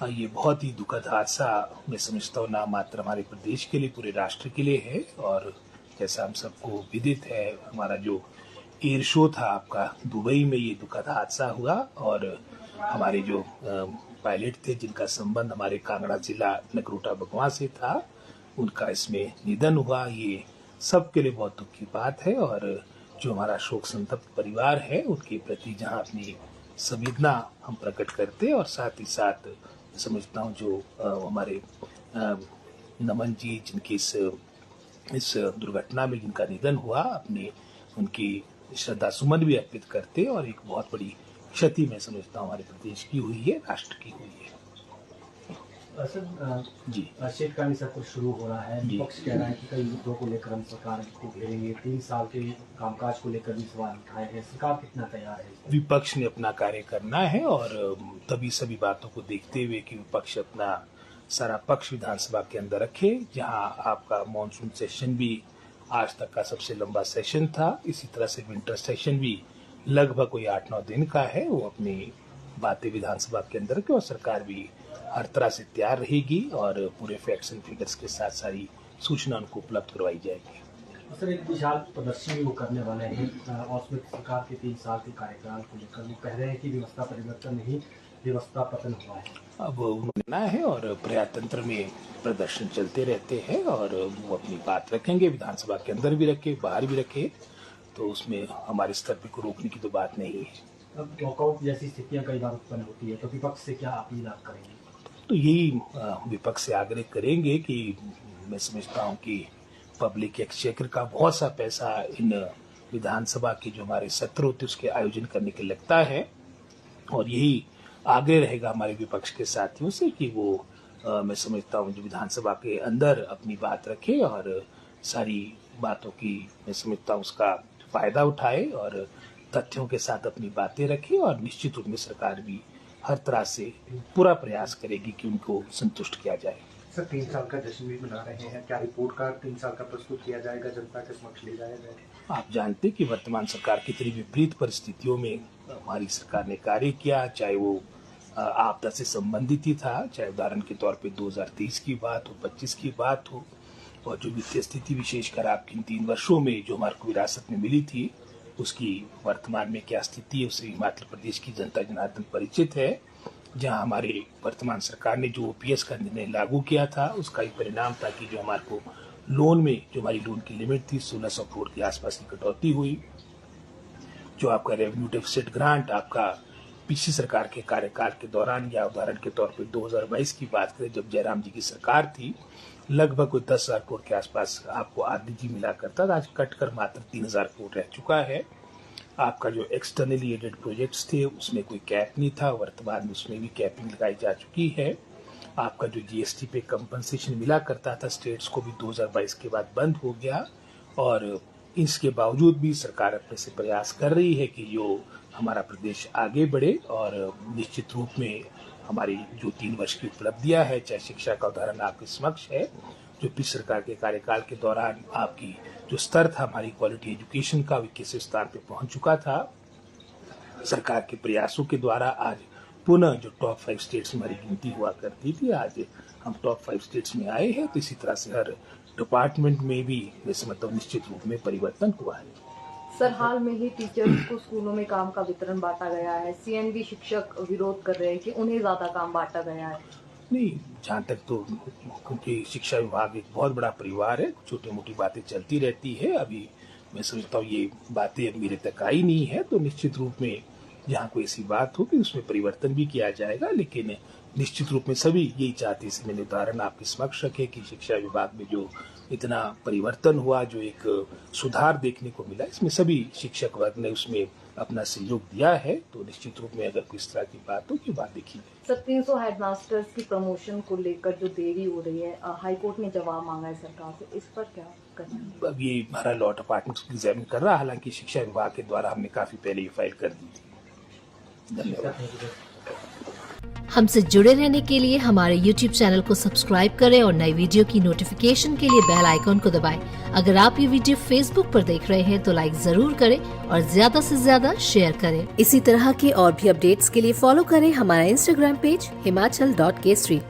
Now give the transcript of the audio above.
ये बहुत ही दुखद हादसा मैं समझता हूँ, ना मात्र हमारे प्रदेश के लिए, पूरे राष्ट्र के लिए है। और जैसा हम सबको विदित है, हमारा जो एयर शो था आपका दुबई में, ये दुखद हादसा हुआ। और हमारे जो पायलट थे, जिनका संबंध हमारे कांगड़ा जिला नगरोटा बगवां से था, उनका इसमें निधन हुआ। ये सबके लिए बहुत दुख की बात है। और जो हमारा शोक संतप्त परिवार है, उनके प्रति जहाँ अपनी संवेदना हम प्रकट करते हैं, और साथ ही साथ समझता हूँ जो हमारे नमन जी, जिनकी इस दुर्घटना में जिनका निधन हुआ, अपने उनकी श्रद्धा सुमन भी अर्पित करते, और एक बहुत बड़ी क्षति मैं समझता हूँ हमारे प्रदेश की हुई है, राष्ट्र की हुई है। सर जी, शीतकालीन सत्र शुरू हो रहा है। विपक्ष कह रहा है कि कई मुद्दों को लेकर हम सरकार को घेरेंगे। 3 साल के कामकाज को लेकर भी सवाल उठाए हैं। सरकार कितना तैयार है? विपक्ष ने अपना कार्य करना है, और तभी सभी बातों को देखते हुए कि विपक्ष अपना सारा पक्ष विधानसभा के अंदर रखे। जहां आपका मॉनसून सेशन भी आज तक का सबसे लंबा सेशन था, इसी तरह से विंटर सेशन भी लगभग कोई 8-9 दिन का है, वो अपनी बातें विधानसभा के अंदर रखे, और सरकार भी हर तरह से तैयार रहेगी, और पूरे फैक्ट्स एंड फिगर्स के साथ सारी सूचना उनको उपलब्ध करवाई जाएगी। सर एक विशाल प्रदर्शनी वो करने वाले हैं और उसमें सरकार के 3 साल के कार्यकाल को लेकर वो कह रहे हैं कि व्यवस्था परिवर्तन नहीं, व्यवस्था पतन हुआ है। अब उन्होंने है, और प्रजातंत्र में प्रदर्शन चलते रहते हैं, और वो अपनी बात रखेंगे, विधानसभा के अंदर भी रखे, बाहर भी रखे, तो उसमें हमारे स्तर पे को रोकने की तो बात नहीं है। अब वॉकआउट जैसी स्थितियां कई बार उत्पन्न होती है, तो विपक्ष से क्या अपील आप करेंगे? तो यही विपक्ष से आग्रह करेंगे कि मैं समझता हूँ कि पब्लिक एक्सचेकर का बहुत सा पैसा इन विधानसभा के जो हमारे सत्र होते उसके आयोजन करने के लगता है, और यही आग्रह रहेगा हमारे विपक्ष के साथियों से कि वो मैं समझता हूँ जो विधानसभा के अंदर अपनी बात रखे, और सारी बातों की मैं समझता हूँ उसका फायदा उठाए, और तथ्यों के साथ अपनी बातें रखे, और निश्चित रूप में सरकार भी हर तरह से पूरा प्रयास करेगी कि उनको संतुष्ट किया जाए। सर 3 साल का जश्न भी मना रहे हैं, क्या रिपोर्ट कार्ड 3 साल का प्रस्तुत किया जाएगा, जनता के समक्ष ले जाया जाएगा? आप जानते कि वर्तमान सरकार कितनी विपरीत परिस्थितियों में हमारी सरकार ने कार्य किया, चाहे वो आपदा से संबंधित ही था, चाहे उदाहरण के तौर पे 2023 की बात हो, 25 की बात हो, और जो वित्तीय स्थिति विशेषकर आपकी इन 3 वर्षों में जो हमारे को विरासत में मिली थी, उसकी वर्तमान में क्या स्थिति है उससे हिमाचल प्रदेश की जनता जनार्दन परिचित है। जहां हमारे वर्तमान सरकार ने जो ओपीएस का निर्णय लागू किया था, उसका ही परिणाम था कि जो हमारे को लोन में जो हमारी लोन की लिमिट थी 1600 करोड़ के आसपास की कटौती हुई। जो आपका रेवेन्यू डेफिसिट ग्रांट आपका पिछली सरकार के कार्यकाल के दौरान, या उदाहरण के तौर पे 2022 की बात करें जब जयराम जी की सरकार थी, लगभग कोई 10,000 करोड़ के आसपास आपको आरडीजी मिला करता था, आज कटकर मात्र 3,000 करोड़ रह चुका है। आपका जो एक्सटर्नली एडेड प्रोजेक्ट्स थे उसमें कोई कैप नहीं था, वर्तमान में उसमें भी कैपिंग लगाई जा चुकी है। आपका जो जीएसटी पे कंपनसेशन मिला करता था स्टेट्स को भी 2022 के बाद बंद हो गया, और इसके बावजूद भी सरकार अपने से प्रयास कर रही है कि जो हमारा प्रदेश आगे बढ़े, और निश्चित रूप में हमारी जो 3 वर्ष की उपलब्धियां है, चाहे शिक्षा का उदाहरण आपके समक्ष है, जो पिछली सरकार के कार्यकाल के दौरान आपकी जो स्तर था हमारी क्वालिटी एजुकेशन का 21वें स्थान पे पहुंच चुका था। सरकार के प्रयासों के द्वारा आज पुनः जो टॉप 5 स्टेट्स में हमारी गिनती हुआ करती थी, आज हम टॉप 5 स्टेट्स में आए हैं। तो इसी तरह से हर डिपार्टमेंट में भी वैसे मतलब निश्चित रूप में परिवर्तन हुआ है। सर हाल में ही टीचर्स को स्कूलों में काम का वितरण बांटा गया है। सीएनबी शिक्षक विरोध कर रहे हैं कि उन्हें ज्यादा काम बांटा गया है। नहीं, जहाँ तक तो क्योंकि शिक्षा विभाग एक बहुत बड़ा परिवार है, छोटी मोटी बातें चलती रहती है। अभी मैं समझता हूँ ये बातें अब मेरे तक आई नहीं है, तो निश्चित रूप में जहाँ कोई ऐसी बात होगी उसमें परिवर्तन भी किया जाएगा। लेकिन निश्चित रूप में सभी यही चाहते हैं, मैंने उदाहरण आपके समक्ष रखे कि शिक्षा विभाग में जो इतना परिवर्तन हुआ, जो एक सुधार देखने को मिला, इसमें सभी शिक्षक वर्ग ने उसमें अपना सहयोग दिया है। तो निश्चित रूप में अगर कोई इस तरह की बात हो कि बात देखी जाए। सर 300 हेडमास्टर्स की प्रमोशन को लेकर जो देरी हो रही है, हाईकोर्ट ने जवाब मांगा है सरकार से, इस पर क्या करना? अब ये हमारा लॉ डिपार्टमेंट एग्जामिन कर रहा है, हालांकि शिक्षा विभाग के द्वारा हमने काफी पहले ये फाइल कर दी थी। धन्यवाद। हमसे जुड़े रहने के लिए हमारे YouTube चैनल को सब्सक्राइब करें और नई वीडियो की नोटिफिकेशन के लिए बेल आइकॉन को दबाएं। अगर आप ये वीडियो Facebook पर देख रहे हैं तो लाइक जरूर करें और ज्यादा से ज्यादा शेयर करें। इसी तरह के और भी अपडेट्स के लिए फॉलो करें हमारा Instagram पेज himachal.kesri।